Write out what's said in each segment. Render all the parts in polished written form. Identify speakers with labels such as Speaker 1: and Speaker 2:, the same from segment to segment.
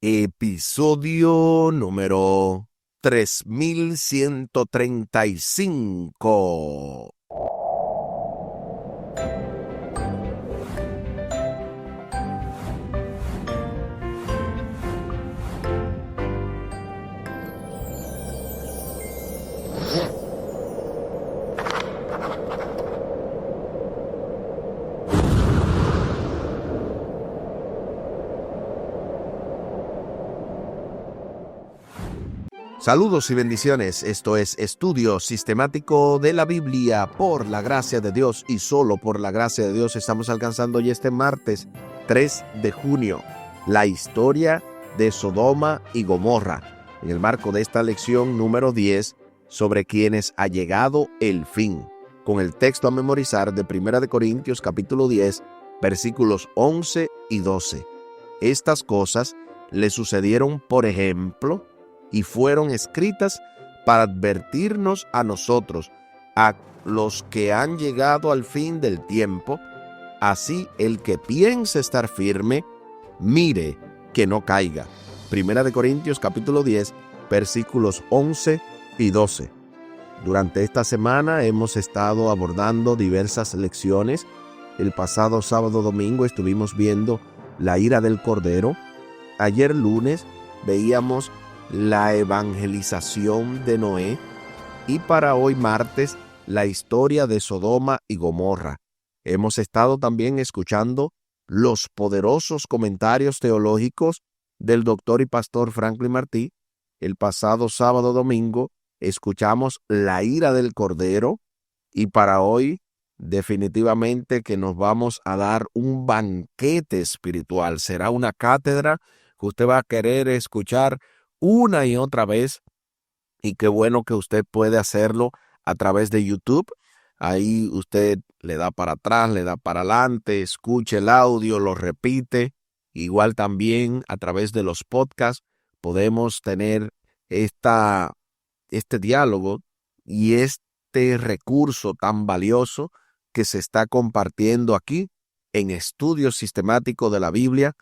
Speaker 1: Episodio número 3135. Saludos y bendiciones. Esto es Estudio Sistemático de la Biblia. Por la gracia de Dios y solo por la gracia de Dios estamos alcanzando hoy este martes 3 de junio la historia de Sodoma y Gomorra en el marco de esta lección número 10 sobre quienes ha llegado el fin, con el texto a memorizar de 1 Corintios capítulo 10 versículos 11 y 12. Estas cosas le sucedieron, por ejemplo, y fueron escritas para advertirnos a nosotros, a los que han llegado al fin del tiempo. Así el que piense estar firme, mire que no caiga. 1 Corintios capítulo 10, versículos 11 y 12. Durante esta semana hemos estado abordando diversas lecciones. El pasado sábado domingo estuvimos viendo la ira del Cordero. Ayer lunes veíamos la evangelización de Noé, y para hoy martes la historia de Sodoma y Gomorra. Hemos estado también escuchando los poderosos comentarios teológicos del doctor y pastor Franklin Martí. El pasado sábado domingo escuchamos la ira del Cordero, y para hoy definitivamente que nos vamos a dar un banquete espiritual. Será una cátedra que usted va a querer escuchar una y otra vez, y qué bueno que usted puede hacerlo a través de YouTube. Ahí usted le da para atrás, le da para adelante, escuche el audio, lo repite. Igual también a través de los podcasts podemos tener este diálogo y este recurso tan valioso que se está compartiendo aquí en Estudio Sistemático de la Biblia,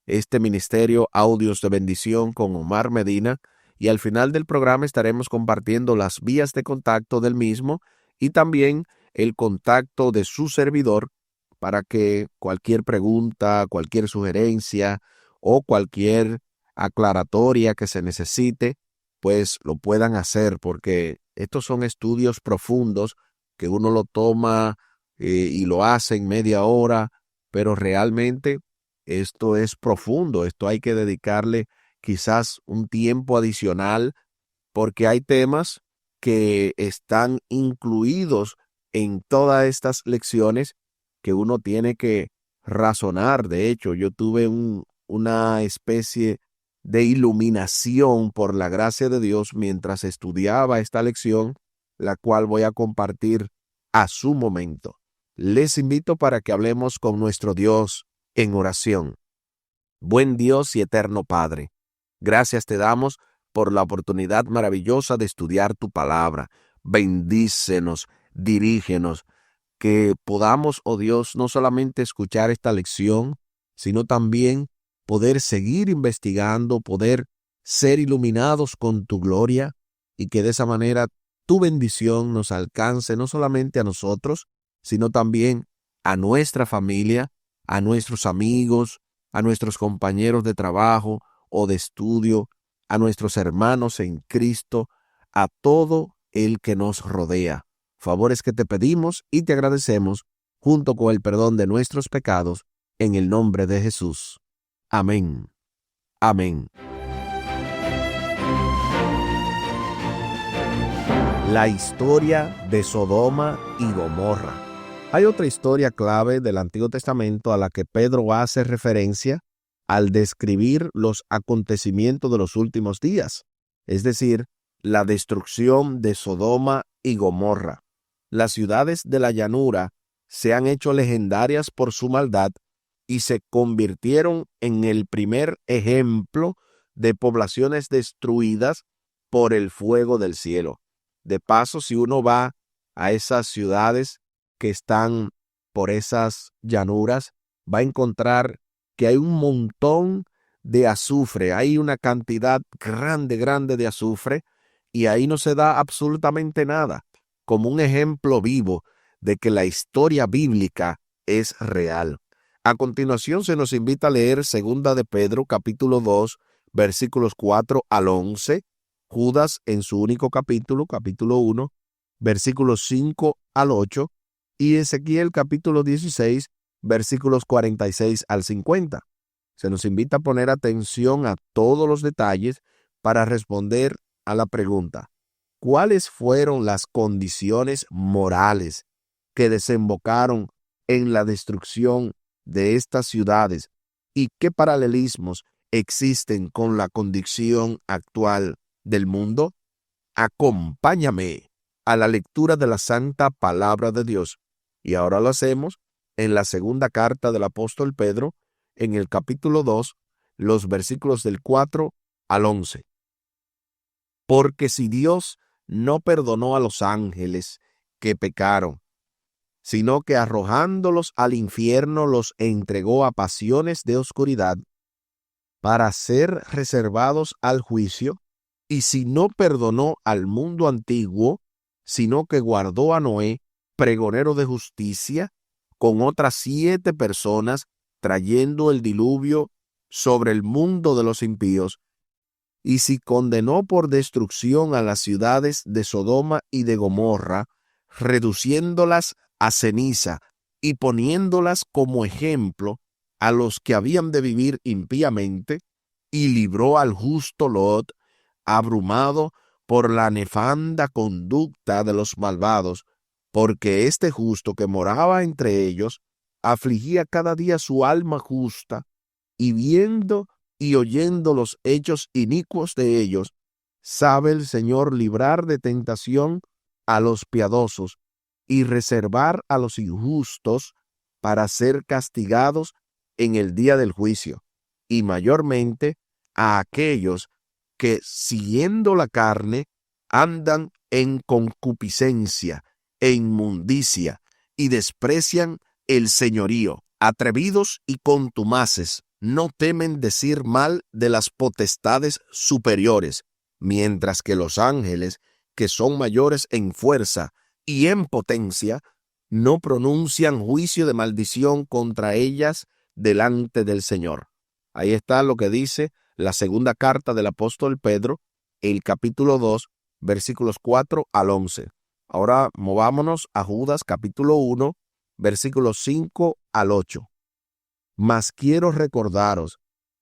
Speaker 1: este ministerio Audios de Bendición con Omar Medina, y al final del programa estaremos compartiendo las vías de contacto del mismo y también el contacto de su servidor para que cualquier pregunta, cualquier sugerencia o cualquier aclaratoria que se necesite, pues lo puedan hacer, porque estos son estudios profundos que uno lo toma y lo hace en media hora, pero realmente esto es profundo. Esto hay que dedicarle quizás un tiempo adicional, porque hay temas que están incluidos en todas estas lecciones que uno tiene que razonar. De hecho, yo tuve una especie de iluminación por la gracia de Dios mientras estudiaba esta lección, la cual voy a compartir a su momento. Les invito para que hablemos con nuestro Dios en oración. Buen Dios y eterno Padre, gracias te damos por la oportunidad maravillosa de estudiar tu palabra. Bendícenos, dirígenos, que podamos, oh Dios, no solamente escuchar esta lección, sino también poder seguir investigando, poder ser iluminados con tu gloria, y que de esa manera tu bendición nos alcance no solamente a nosotros, sino también a nuestra familia, a nuestros amigos, a nuestros compañeros de trabajo o de estudio, a nuestros hermanos en Cristo, a todo el que nos rodea. Favores que te pedimos y te agradecemos, junto con el perdón de nuestros pecados, en el nombre de Jesús. Amén. Amén. La historia de Sodoma y Gomorra. Hay otra historia clave del Antiguo Testamento a la que Pedro hace referencia al describir los acontecimientos de los últimos días, es decir, la destrucción de Sodoma y Gomorra. Las ciudades de la llanura se han hecho legendarias por su maldad y se convirtieron en el primer ejemplo de poblaciones destruidas por el fuego del cielo. De paso, si uno va a esas ciudades que están por esas llanuras, va a encontrar que hay un montón de azufre. Hay una cantidad grande de azufre y ahí no se da absolutamente nada, como un ejemplo vivo de que la historia bíblica es real. A continuación se nos invita a leer Segunda de Pedro, capítulo 2, versículos 4 al 11, Judas en su único capítulo, capítulo 1, versículos 5 al 8, y Ezequiel, capítulo 16, versículos 46 al 50. Se nos invita a poner atención a todos los detalles para responder a la pregunta: ¿cuáles fueron las condiciones morales que desembocaron en la destrucción de estas ciudades y qué paralelismos existen con la condición actual del mundo? Acompáñame a la lectura de la santa palabra de Dios. Y ahora lo hacemos en la segunda carta del apóstol Pedro, en el capítulo 2, los versículos del 4 al 11. Porque si Dios no perdonó a los ángeles que pecaron, sino que arrojándolos al infierno los entregó a pasiones de oscuridad para ser reservados al juicio, y si no perdonó al mundo antiguo, sino que guardó a Noé, pregonero de justicia, con otras 7 personas, trayendo el diluvio sobre el mundo de los impíos, y si condenó por destrucción a las ciudades de Sodoma y de Gomorra, reduciéndolas a ceniza y poniéndolas como ejemplo a los que habían de vivir impíamente, y libró al justo Lot, abrumado por la nefanda conducta de los malvados, porque este justo que moraba entre ellos afligía cada día su alma justa, y viendo y oyendo los hechos inicuos de ellos, sabe el Señor librar de tentación a los piadosos y reservar a los injustos para ser castigados en el día del juicio, y mayormente a aquellos que, siguiendo la carne, andan en concupiscencia e inmundicia y desprecian el señorío. Atrevidos y contumaces, no temen decir mal de las potestades superiores, mientras que los ángeles, que son mayores en fuerza y en potencia, no pronuncian juicio de maldición contra ellas delante del Señor. Ahí está lo que dice la segunda carta del apóstol Pedro, el capítulo 2, versículos 4 al 11. Ahora movámonos a Judas, capítulo 1, versículos 5 al 8. Mas quiero recordaros,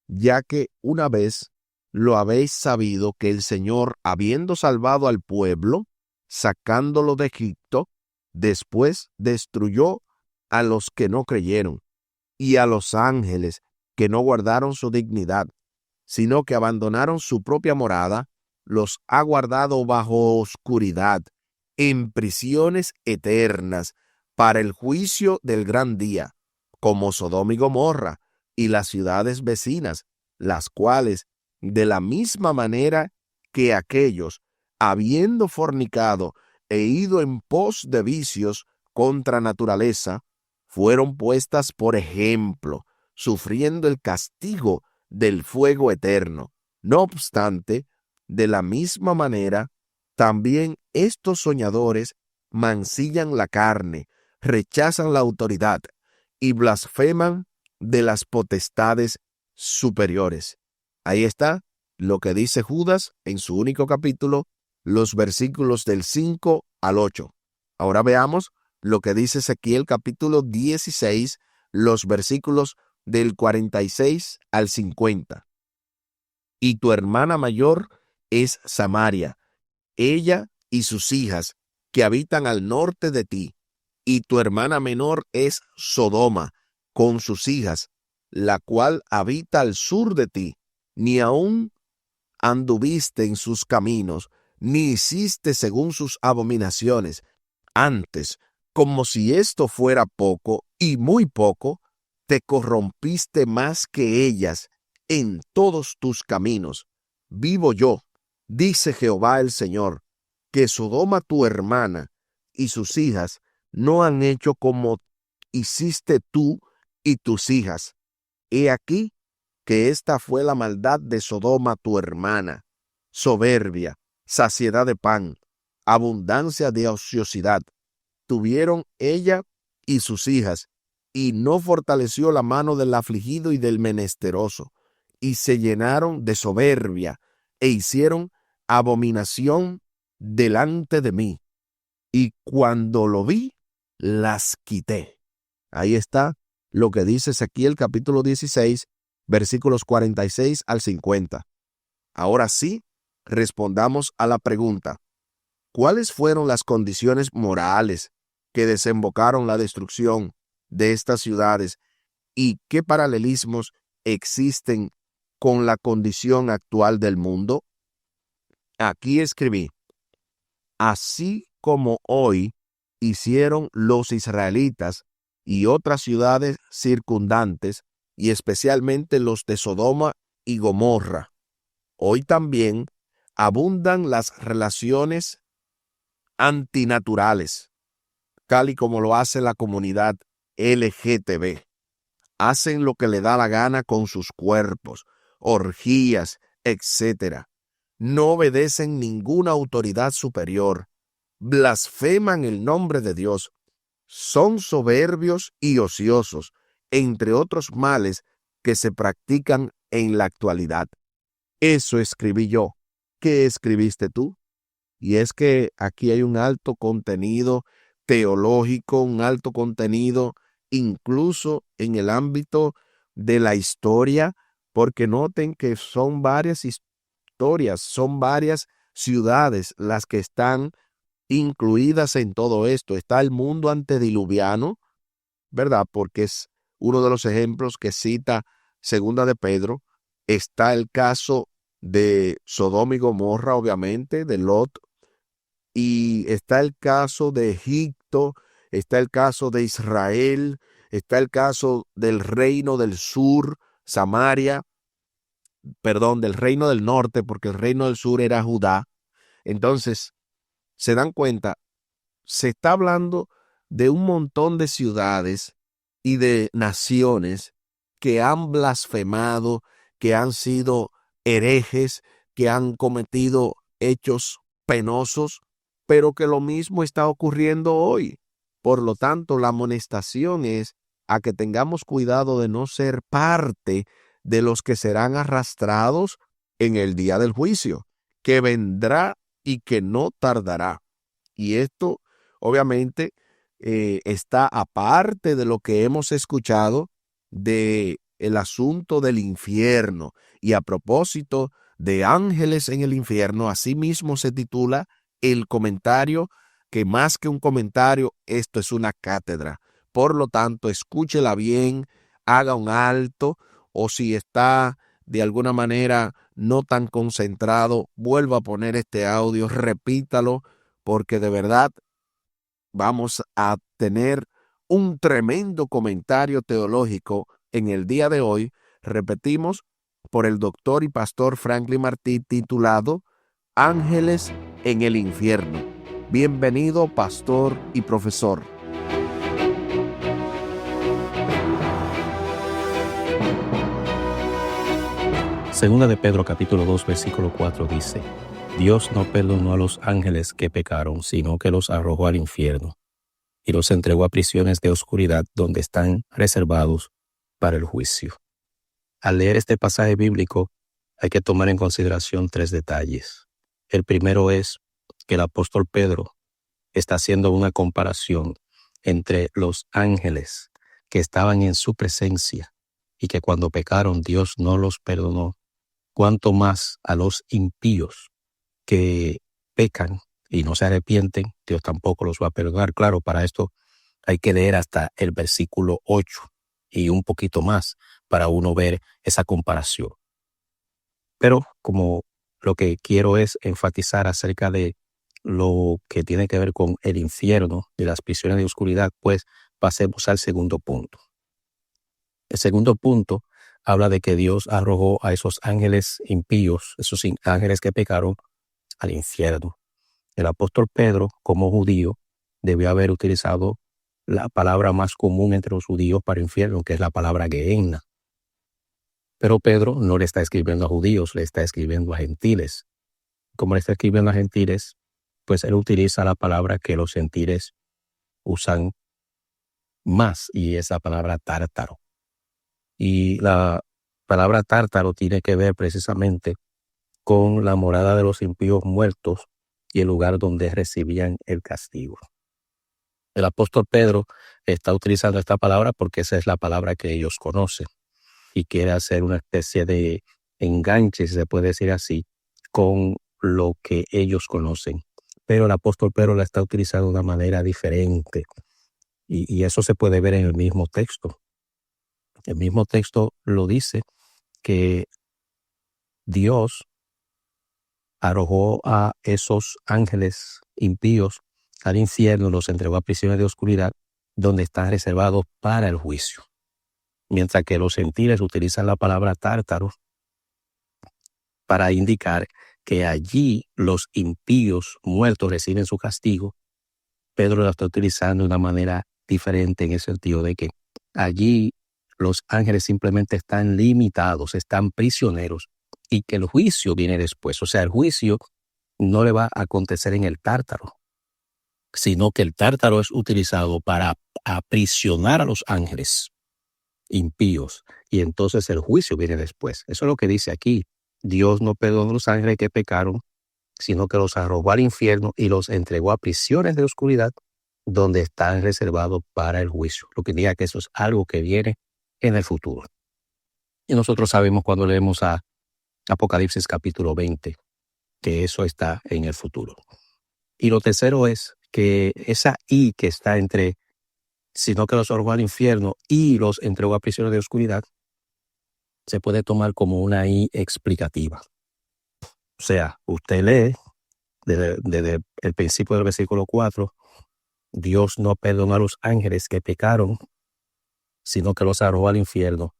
Speaker 1: ya que una vez lo habéis sabido, que el Señor, habiendo salvado al pueblo, sacándolo de Egipto, después destruyó a los que no creyeron, y a los ángeles que no guardaron su dignidad, sino que abandonaron su propia morada, los ha guardado bajo oscuridad, en prisiones eternas, para el juicio del gran día, como Sodoma y Gomorra y las ciudades vecinas, las cuales, de la misma manera que aquellos, habiendo fornicado e ido en pos de vicios contra naturaleza, fueron puestas por ejemplo, sufriendo el castigo del fuego eterno. No obstante, de la misma manera, también estos soñadores mancillan la carne, rechazan la autoridad y blasfeman de las potestades superiores. Ahí está lo que dice Judas en su único capítulo, los versículos del 5 al 8. Ahora veamos lo que dice Ezequiel capítulo 16, los versículos del 46 al 50. Y tu hermana mayor es Samaria, ella y sus hijas, que habitan al norte de ti, y tu hermana menor es Sodoma, con sus hijas, la cual habita al sur de ti. Ni aun anduviste en sus caminos, ni hiciste según sus abominaciones. Antes, como si esto fuera poco, y muy poco, te corrompiste más que ellas en todos tus caminos. Vivo yo, dice Jehová el Señor, que Sodoma tu hermana y sus hijas no han hecho como hiciste tú y tus hijas. He aquí que esta fue la maldad de Sodoma tu hermana, soberbia, saciedad de pan, abundancia de ociosidad. Tuvieron ella y sus hijas, y no fortaleció la mano del afligido y del menesteroso, y se llenaron de soberbia, e hicieron abominación delante de mí. Y cuando lo vi, las quité. Ahí está lo que dice Ezequiel capítulo 16, versículos 46 al 50. Ahora sí, respondamos a la pregunta: ¿cuáles fueron las condiciones morales que desembocaron la destrucción de estas ciudades y qué paralelismos existen con la condición actual del mundo? Aquí escribí: así como hoy hicieron los israelitas y otras ciudades circundantes, y especialmente los de Sodoma y Gomorra, hoy también abundan las relaciones antinaturales, tal y como lo hace la comunidad LGTB. Hacen lo que le da la gana con sus cuerpos, orgías, etc. No obedecen ninguna autoridad superior, blasfeman el nombre de Dios, son soberbios y ociosos, entre otros males que se practican en la actualidad. Eso escribí yo. ¿Qué escribiste tú? Y es que aquí hay un alto contenido teológico, un alto contenido incluso en el ámbito de la historia, porque noten que son varias historias, son varias ciudades las que están incluidas en todo esto. Está el mundo antediluviano, ¿verdad? Porque es uno de los ejemplos que cita Segunda de Pedro. Está el caso de Sodoma y Gomorra, obviamente, de Lot, y está el caso de Egipto, está el caso de Israel, está el caso del reino del sur, Samaria, perdón, del reino del norte, porque el reino del sur era Judá. Entonces, se dan cuenta, se está hablando de un montón de ciudades y de naciones que han blasfemado, que han sido herejes, que han cometido hechos penosos, pero que lo mismo está ocurriendo hoy. Por lo tanto, la amonestación es a que tengamos cuidado de no ser parte de los que serán arrastrados en el día del juicio, que vendrá y que no tardará. Y esto, obviamente, está aparte de lo que hemos escuchado de el asunto del infierno. Y a propósito de ángeles en el infierno, asimismo se titula el comentario, que más que un comentario, esto es una cátedra. Por lo tanto, escúchela bien, haga un alto, o si está de alguna manera no tan concentrado, vuelva a poner este audio, repítalo, porque de verdad vamos a tener un tremendo comentario teológico en el día de hoy. Repetimos, por el doctor y pastor Franklin Martí, titulado Ángeles en el infierno. Bienvenido, pastor y profesor.
Speaker 2: Segunda de Pedro capítulo 2 versículo 4 dice: Dios no perdonó a los ángeles que pecaron, sino que los arrojó al infierno y los entregó a prisiones de oscuridad donde están reservados para el juicio. Al leer este pasaje bíblico hay que tomar en consideración tres detalles. El primero es que el apóstol Pedro está haciendo una comparación entre los ángeles que estaban en su presencia y que cuando pecaron Dios no los perdonó, cuanto más a los impíos que pecan y no se arrepienten, Dios tampoco los va a perdonar. Claro, para esto hay que leer hasta el versículo 8 y un poquito más para uno ver esa comparación. Pero como lo que quiero es enfatizar acerca de lo que tiene que ver con el infierno y las prisiones de oscuridad, pues pasemos al segundo punto. El segundo punto habla de que Dios arrojó a esos ángeles impíos, esos ángeles que pecaron, al infierno. El apóstol Pedro, como judío, debió haber utilizado la palabra más común entre los judíos para infierno, que es la palabra Gehenna. Pero Pedro no le está escribiendo a judíos, le está escribiendo a gentiles. Como le está escribiendo a gentiles, pues él utiliza la palabra que los gentiles usan más, y es la palabra tártaro. Y la palabra tártaro tiene que ver precisamente con la morada de los impíos muertos y el lugar donde recibían el castigo. El apóstol Pedro está utilizando esta palabra porque esa es la palabra que ellos conocen, y quiere hacer una especie de enganche, si se puede decir así, con lo que ellos conocen. Pero el apóstol Pedro la está utilizando de una manera diferente, y eso se puede ver en el mismo texto. El mismo texto lo dice, que Dios arrojó a esos ángeles impíos al infierno, los entregó a prisiones de oscuridad, donde están reservados para el juicio. Mientras que los gentiles utilizan la palabra tártaro para indicar que allí los impíos muertos reciben su castigo, Pedro la está utilizando de una manera diferente, en el sentido de que allí los ángeles simplemente están limitados, están prisioneros, y que el juicio viene después. O sea, el juicio no le va a acontecer en el tártaro, sino que el tártaro es utilizado para aprisionar a los ángeles impíos, y entonces el juicio viene después. Eso es lo que dice aquí. Dios no perdonó a los ángeles que pecaron, sino que los arrojó al infierno y los entregó a prisiones de oscuridad, donde están reservados para el juicio. Lo que indica que eso es algo que viene en el futuro. Y nosotros sabemos, cuando leemos a Apocalipsis capítulo 20, que eso está en el futuro. Y lo tercero es que esa I que está entre sino que los arrojó al infierno y los entregó a prisiones de oscuridad, se puede tomar como una I explicativa. O sea, usted lee desde el principio del versículo 4, Dios no perdonó a los ángeles que pecaron, sino que los arrojó al infierno.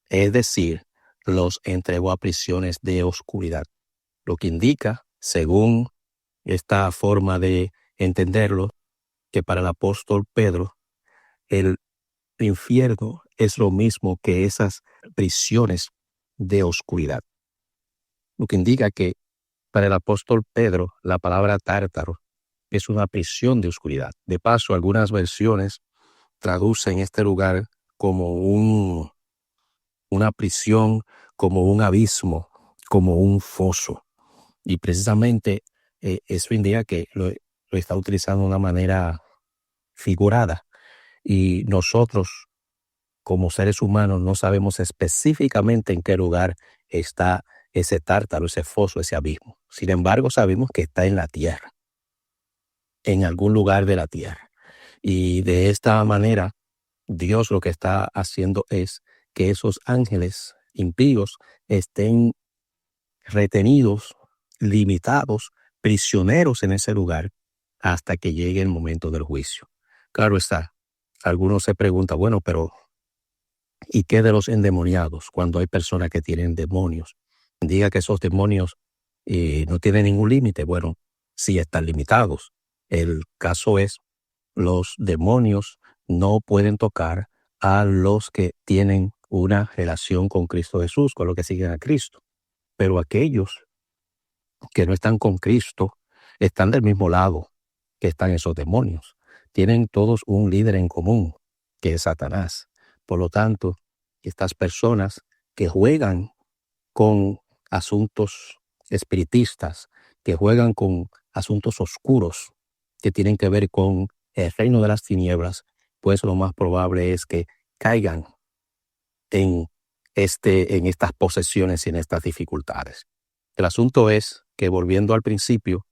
Speaker 2: Es decir, los entregó a prisiones de oscuridad. Lo que indica, según esta forma de entenderlo, que para el apóstol Pedro, el infierno es lo mismo que esas prisiones de oscuridad. Lo que indica que para el apóstol Pedro, la palabra tártaro es una prisión de oscuridad. De paso, algunas versiones traducen este lugar como una prisión, como un abismo, como un foso. Y precisamente eso indica que lo está utilizando de una manera figurada. Y nosotros, como seres humanos, no sabemos específicamente en qué lugar está ese tártaro, ese foso, ese abismo. Sin embargo, sabemos que está en la tierra, en algún lugar de la tierra. Y de esta manera, Dios lo que está haciendo es que esos ángeles impíos estén retenidos, limitados, prisioneros en ese lugar, hasta que llegue el momento del juicio. Claro está, algunos se preguntan, bueno, pero ¿y qué de los endemoniados cuando hay personas que tienen demonios? Diga que esos demonios no tienen ningún límite. Bueno, sí están limitados. El caso es, los demonios no pueden tocar a los que tienen una relación con Cristo Jesús, con los que siguen a Cristo. Pero aquellos que no están con Cristo están del mismo lado que están esos demonios. Tienen todos un líder en común, que es Satanás. Por lo tanto, estas personas que juegan con asuntos espiritistas, que juegan con asuntos oscuros que tienen que ver con el reino de las tinieblas, pues lo más probable es que caigan en estas posesiones y en estas dificultades. El asunto es que, volviendo al principio,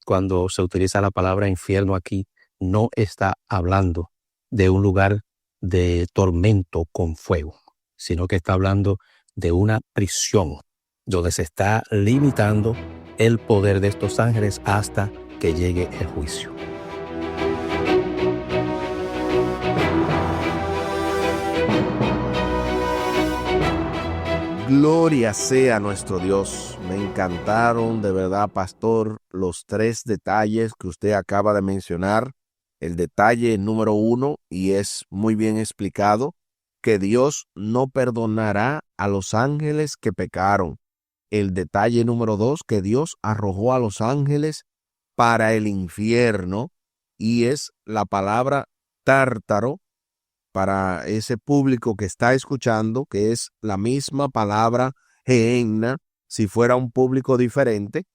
Speaker 2: cuando se utiliza la palabra infierno aquí, no está hablando de un lugar de tormento con fuego, sino que está hablando de una prisión donde se está limitando el poder de estos ángeles hasta que llegue el juicio.
Speaker 1: Gloria sea nuestro Dios. Me encantaron de verdad, pastor, los 3 detalles que usted acaba de mencionar. El detalle número 1, y es muy bien explicado, que Dios no perdonará a los ángeles que pecaron. El detalle número 2, que Dios arrojó a los ángeles para el infierno, y es la palabra tártaro para ese público que está escuchando, que es la misma palabra gehenna, si fuera un público diferente,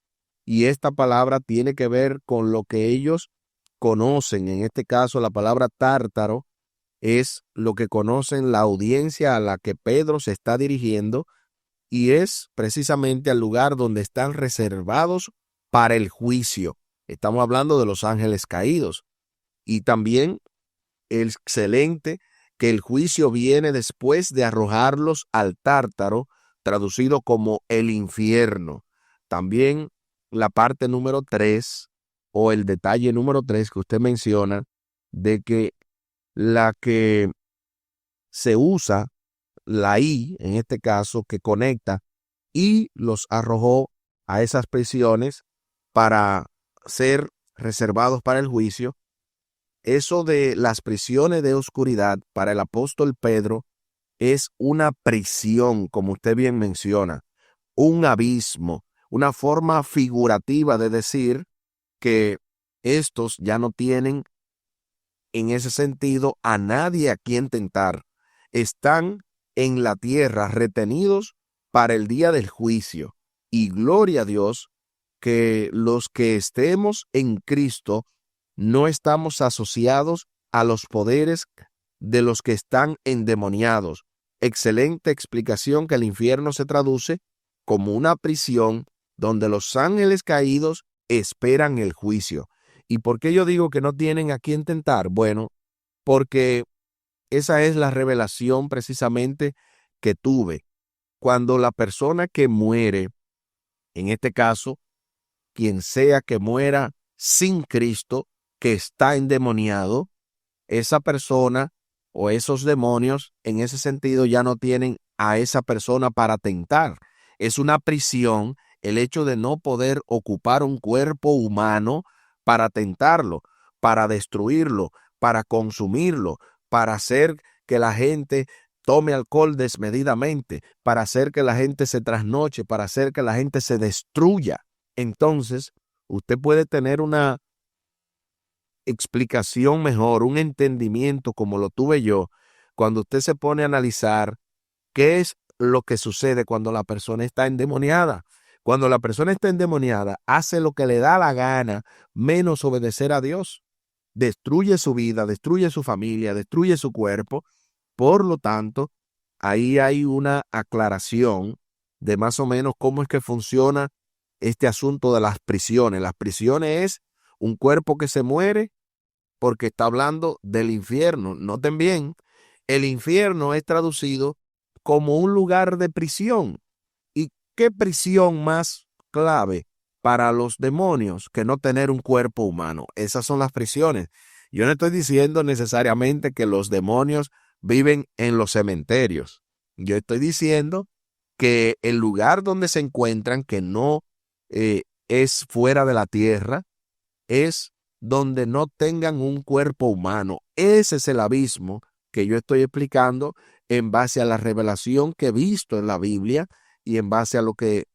Speaker 1: y esta palabra tiene que ver con lo que ellos conocen. En este caso, la palabra tártaro es lo que conocen la audiencia a la que Pedro se está dirigiendo, y es precisamente al lugar donde están reservados para el juicio. Estamos hablando de los ángeles caídos. Y también excelente que el juicio viene después de arrojarlos al tártaro, traducido como el infierno. También la parte número 3, o el detalle número 3 que usted menciona, de que la que se usa, la I, en este caso, que conecta, y los arrojó a esas prisiones para ser reservados para el juicio. Eso de las prisiones de oscuridad para el apóstol Pedro es una prisión, como usted bien menciona, un abismo, una forma figurativa de decir que estos ya no tienen en ese sentido a nadie a quien tentar. Están en la tierra retenidos para el día del juicio. Y gloria a Dios que los que estemos en Cristo no estamos asociados a los poderes de los que están endemoniados. Excelente explicación, que el infierno se traduce como una prisión donde los ángeles caídos esperan el juicio. ¿Y por qué yo digo que no tienen a quién tentar? Bueno, porque esa es la revelación precisamente que tuve. Cuando la persona que muere, en este caso, quien sea que muera sin Cristo, que está endemoniado, esa persona o esos demonios en ese sentido ya no tienen a esa persona para tentar. Es una prisión el hecho de no poder ocupar un cuerpo humano para tentarlo, para destruirlo, para consumirlo, para hacer que la gente tome alcohol desmedidamente, para hacer que la gente se trasnoche, para hacer que la gente se destruya. Entonces, usted puede tener una explicación mejor, un entendimiento como lo tuve yo, cuando usted se pone a analizar qué es lo que sucede cuando la persona está endemoniada. Cuando la persona está endemoniada, hace lo que le da la gana, menos obedecer a Dios. Destruye su vida, destruye su familia, destruye su cuerpo. Por lo tanto, ahí hay una aclaración de más o menos cómo es que funciona este asunto de las prisiones. Las prisiones es un cuerpo que se muere, porque está hablando del infierno. Noten bien, el infierno es traducido como un lugar de prisión. ¿Y qué prisión más clave para los demonios que no tener un cuerpo humano? Esas son las prisiones. Yo no estoy diciendo necesariamente que los demonios viven en los cementerios. Yo estoy diciendo que el lugar donde se encuentran, que no es fuera de la tierra, es donde no tengan un cuerpo humano. Ese es el abismo que yo estoy explicando en base a la revelación que he visto en la Biblia y en base a lo que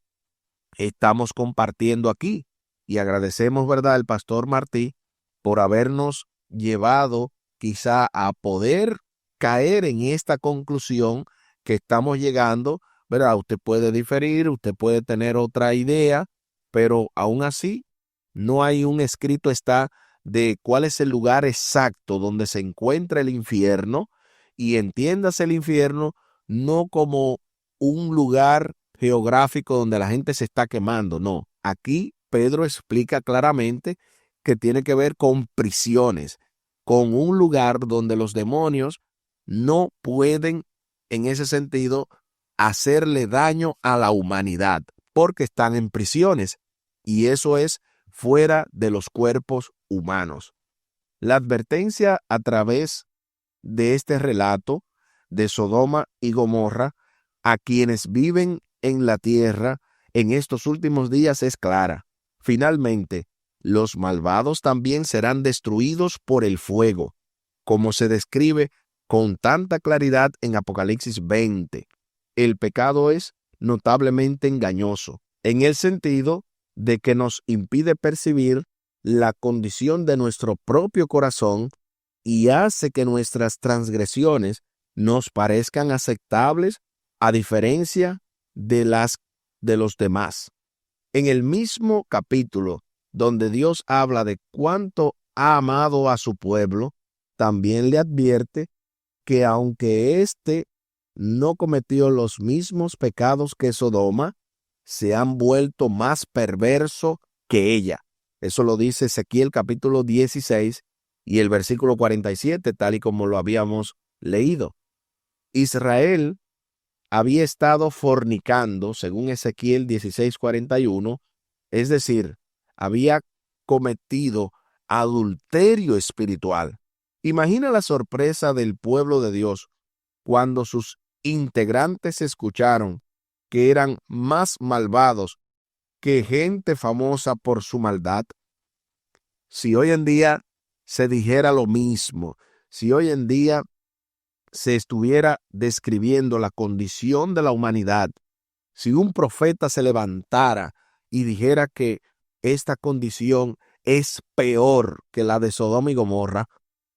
Speaker 1: estamos compartiendo aquí. Y agradecemos, ¿verdad?, al pastor Martí por habernos llevado quizá a poder caer en esta conclusión que estamos llegando, ¿verdad? Usted puede diferir, usted puede tener otra idea, pero aún así no hay un escrito está de cuál es el lugar exacto donde se encuentra el infierno, y entiéndase el infierno no como un lugar geográfico donde la gente se está quemando, no. Aquí Pedro explica claramente que tiene que ver con prisiones, con un lugar donde los demonios no pueden, en ese sentido, hacerle daño a la humanidad, porque están en prisiones, y eso es fuera de los cuerpos humanos. La advertencia a través de este relato de Sodoma y Gomorra a quienes viven en la tierra en estos últimos días es clara. Finalmente, los malvados también serán destruidos por el fuego, como se describe con tanta claridad en Apocalipsis 20. El pecado es notablemente engañoso, en el sentido de que nos impide percibir la condición de nuestro propio corazón y hace que nuestras transgresiones nos parezcan aceptables a diferencia de las de los demás. En el mismo capítulo donde Dios habla de cuánto ha amado a su pueblo, también le advierte que aunque éste no cometió los mismos pecados que Sodoma, se han vuelto más perverso que ella. Eso lo dice Ezequiel capítulo 16 y el versículo 47, tal y como lo habíamos leído. Israel había estado fornicando, según Ezequiel 16:41, es decir, había cometido adulterio espiritual. Imagina la sorpresa del pueblo de Dios cuando sus integrantes escucharon que eran más malvados que gente famosa por su maldad. Si hoy en día se dijera lo mismo, si hoy en día se estuviera describiendo la condición de la humanidad, si un profeta se levantara y dijera que esta condición es peor que la de Sodoma y Gomorra,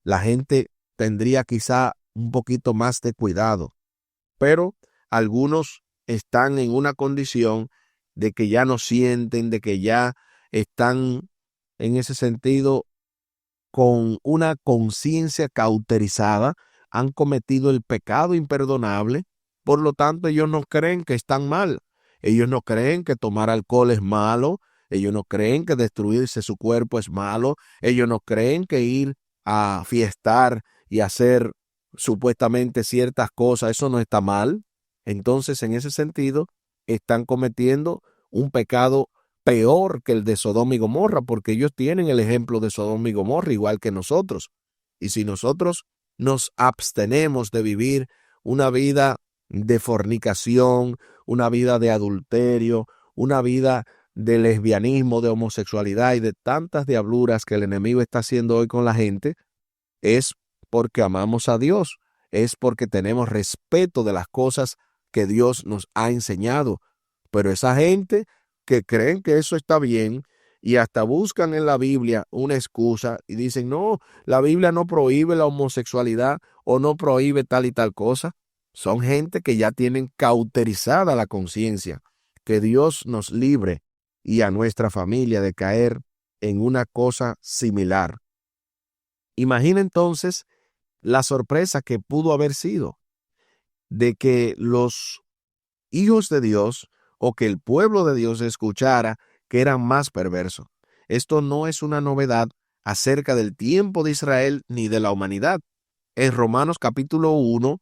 Speaker 1: la gente tendría quizá un poquito más de cuidado. Pero algunos están en una condición de que ya no sienten, de que ya están en ese sentido con una conciencia cauterizada, han cometido el pecado imperdonable, por lo tanto ellos no creen que están mal, ellos no creen que tomar alcohol es malo, ellos no creen que destruirse su cuerpo es malo, ellos no creen que ir a fiestar y hacer supuestamente ciertas cosas, eso no está mal. Entonces, en ese sentido, están cometiendo un pecado peor que el de Sodoma y Gomorra, porque ellos tienen el ejemplo de Sodoma y Gomorra igual que nosotros. Y si nosotros nos abstenemos de vivir una vida de fornicación, una vida de adulterio, una vida de lesbianismo, de homosexualidad y de tantas diabluras que el enemigo está haciendo hoy con la gente, es porque amamos a Dios, es porque tenemos respeto de las cosas que Dios nos ha enseñado. Pero esa gente que creen que eso está bien y hasta buscan en la Biblia una excusa y dicen, no, la Biblia no prohíbe la homosexualidad o no prohíbe tal y tal cosa. Son gente que ya tienen cauterizada la conciencia. Que Dios nos libre y a nuestra familia de caer en una cosa similar. Imagina entonces la sorpresa que pudo haber sido de que los hijos de Dios o que el pueblo de Dios escuchara que eran más perversos. Esto no es una novedad acerca del tiempo de Israel ni de la humanidad. En Romanos capítulo 1,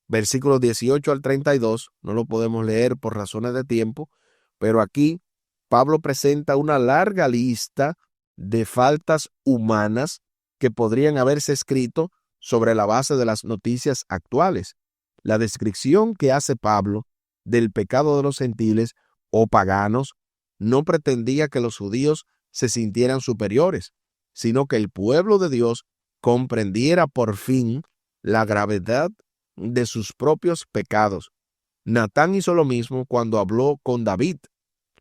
Speaker 1: versículos 18 al 32, no lo podemos leer por razones de tiempo, pero aquí Pablo presenta una larga lista de faltas humanas que podrían haberse escrito sobre la base de las noticias actuales. La descripción que hace Pablo del pecado de los gentiles o paganos no pretendía que los judíos se sintieran superiores, sino que el pueblo de Dios comprendiera por fin la gravedad de sus propios pecados. Natán hizo lo mismo cuando habló con David.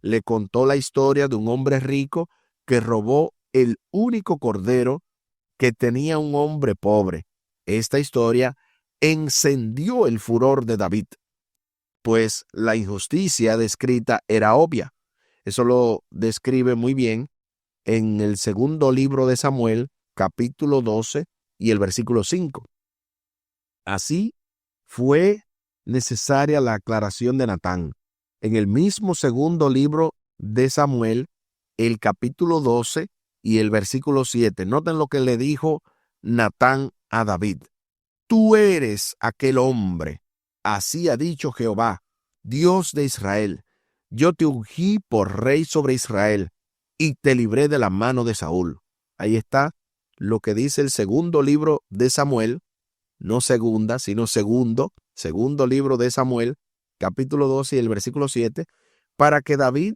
Speaker 1: Le contó la historia de un hombre rico que robó el único cordero que tenía un hombre pobre. Esta historia encendió el furor de David, pues la injusticia descrita era obvia. Eso lo describe muy bien en el segundo libro de Samuel, capítulo 12 y el versículo 5. Así fue necesaria la aclaración de Natán. En el mismo segundo libro de Samuel, el capítulo 12 y el versículo 7. Noten lo que le dijo Natán a David. Tú eres aquel hombre, así ha dicho Jehová, Dios de Israel. Yo te ungí por rey sobre Israel y te libré de la mano de Saúl. Ahí está lo que dice el segundo libro de Samuel, no segunda, sino segundo libro de Samuel, capítulo 12 y el versículo 7, para que David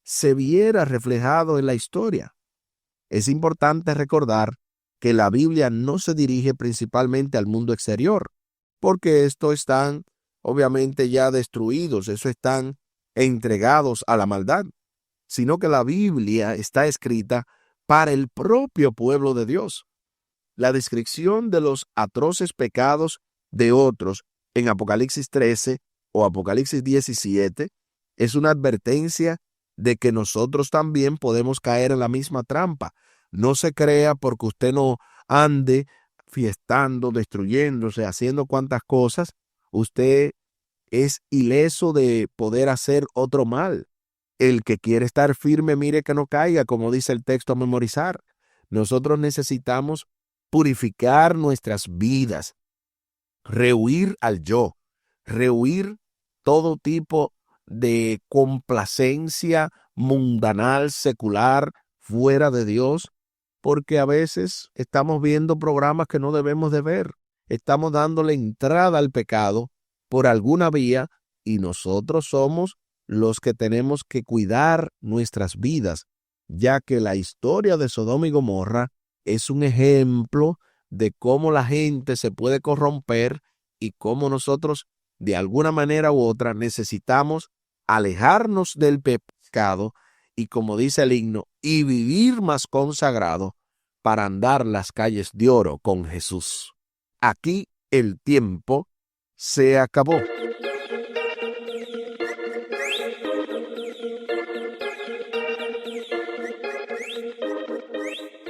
Speaker 1: se viera reflejado en la historia. Es importante recordar que la Biblia no se dirige principalmente al mundo exterior, porque estos están obviamente ya destruidos, eso están entregados a la maldad, sino que la Biblia está escrita para el propio pueblo de Dios. La descripción de los atroces pecados de otros en Apocalipsis 13 o Apocalipsis 17 es una advertencia de que nosotros también podemos caer en la misma trampa. No se crea porque usted no ande fiestando, destruyéndose, haciendo cuantas cosas, usted es ileso de poder hacer otro mal. El que quiere estar firme, mire que no caiga, como dice el texto a memorizar. Nosotros necesitamos purificar nuestras vidas, rehuir al yo, rehuir todo tipo de complacencia mundanal, secular, fuera de Dios, porque a veces estamos viendo programas que no debemos de ver. Estamos dándole entrada al pecado por alguna vía y nosotros somos los que tenemos que cuidar nuestras vidas, ya que la historia de Sodoma y Gomorra es un ejemplo de cómo la gente se puede corromper y cómo nosotros, de alguna manera u otra, necesitamos alejarnos del pecado y, como dice el himno, y vivir más consagrado para andar las calles de oro con Jesús. Aquí el tiempo se acabó.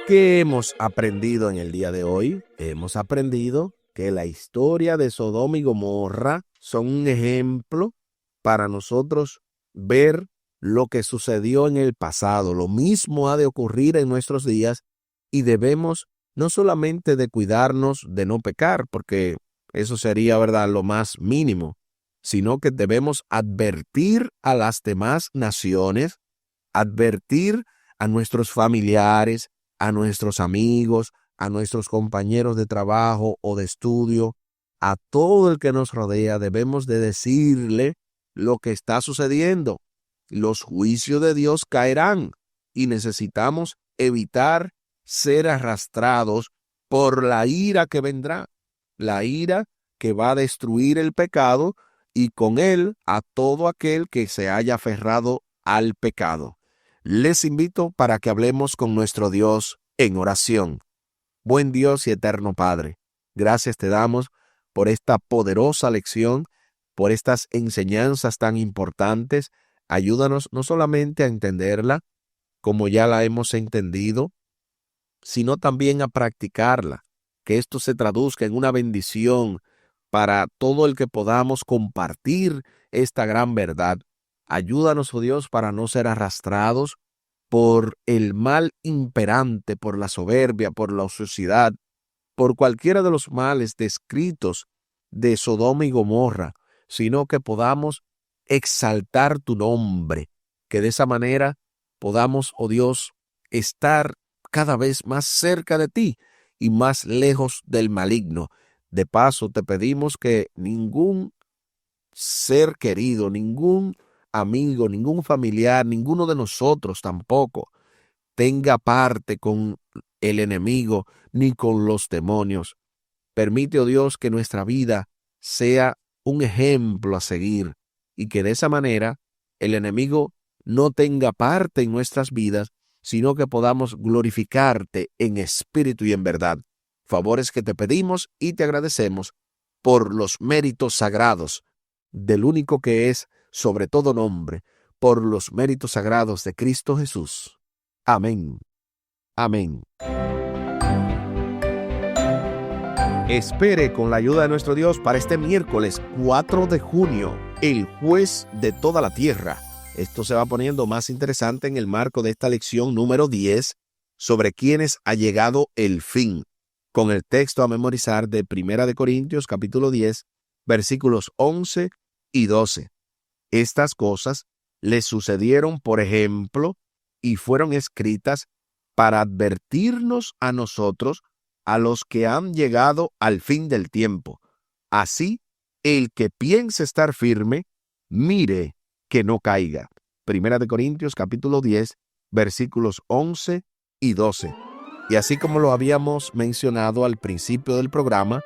Speaker 1: ¿Qué hemos aprendido en el día de hoy? Hemos aprendido que la historia de Sodoma y Gomorra son un ejemplo para nosotros ver lo que sucedió en el pasado. Lo mismo ha de ocurrir en nuestros días y debemos no solamente de cuidarnos de no pecar, porque eso sería, ¿verdad?, lo más mínimo, sino que debemos advertir a las demás naciones, advertir a nuestros familiares, a nuestros amigos, a nuestros compañeros de trabajo o de estudio, a todo el que nos rodea. Debemos de decirle lo que está sucediendo. Los juicios de Dios caerán y necesitamos evitar ser arrastrados por la ira que vendrá, la ira que va a destruir el pecado y con él a todo aquel que se haya aferrado al pecado. Les invito para que hablemos con nuestro Dios en oración. Buen Dios y eterno Padre, gracias te damos por esta poderosa lección, por estas enseñanzas tan importantes. Ayúdanos no solamente a entenderla como ya la hemos entendido, sino también a practicarla, que esto se traduzca en una bendición para todo el que podamos compartir esta gran verdad. Ayúdanos, oh Dios, para no ser arrastrados por el mal imperante, por la soberbia, por la ociosidad, por cualquiera de los males descritos de Sodoma y Gomorra, sino que podamos exaltar tu nombre, que de esa manera podamos, oh Dios, estar cada vez más cerca de ti y más lejos del maligno. De paso, te pedimos que ningún ser querido, ningún amigo, ningún familiar, ninguno de nosotros tampoco tenga parte con el enemigo ni con los demonios. Permite, oh Dios, que nuestra vida sea un ejemplo a seguir y que de esa manera el enemigo no tenga parte en nuestras vidas, sino que podamos glorificarte en espíritu y en verdad. Favores que te pedimos y te agradecemos por los méritos sagrados del único que es sobre todo nombre, por los méritos sagrados de Cristo Jesús. Amén. Amén. Espere con la ayuda de nuestro Dios para este miércoles 4 de junio, el juez de toda la tierra. Esto se va poniendo más interesante en el marco de esta lección número 10 sobre quienes ha llegado el fin, con el texto a memorizar de 1 Corintios capítulo 10, versículos 11 y 12. Estas cosas les sucedieron, por ejemplo, y fueron escritas para advertirnos a nosotros, a los que han llegado al fin del tiempo. Así, el que piense estar firme, mire que no caiga. 1 Corintios capítulo 10, versículos 11 y 12. Y así como lo habíamos mencionado al principio del programa,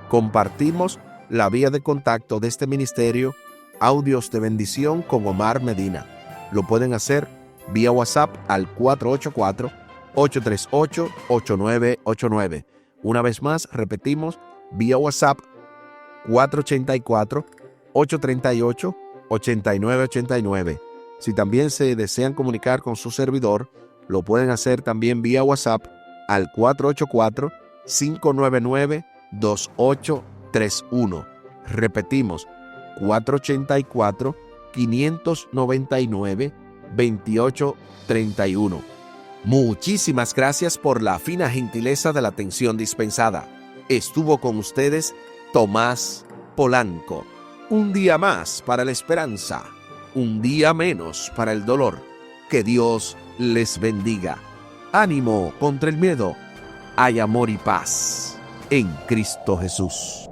Speaker 1: compartimos la vía de contacto de este ministerio, Audios de Bendición con Omar Medina. Lo pueden hacer vía WhatsApp al 484-838-8989. Una vez más, repetimos, vía WhatsApp 484-838-8989. Si también se desean comunicar con su servidor, lo pueden hacer también vía WhatsApp al 484-599-2831. Repetimos, 484-599-2831. Muchísimas gracias por la fina gentileza de la atención dispensada. Estuvo con ustedes Tomás Polanco. Un día más para la esperanza, un día menos para el dolor. Que Dios les bendiga. Ánimo contra el miedo. Hay amor y paz en Cristo Jesús.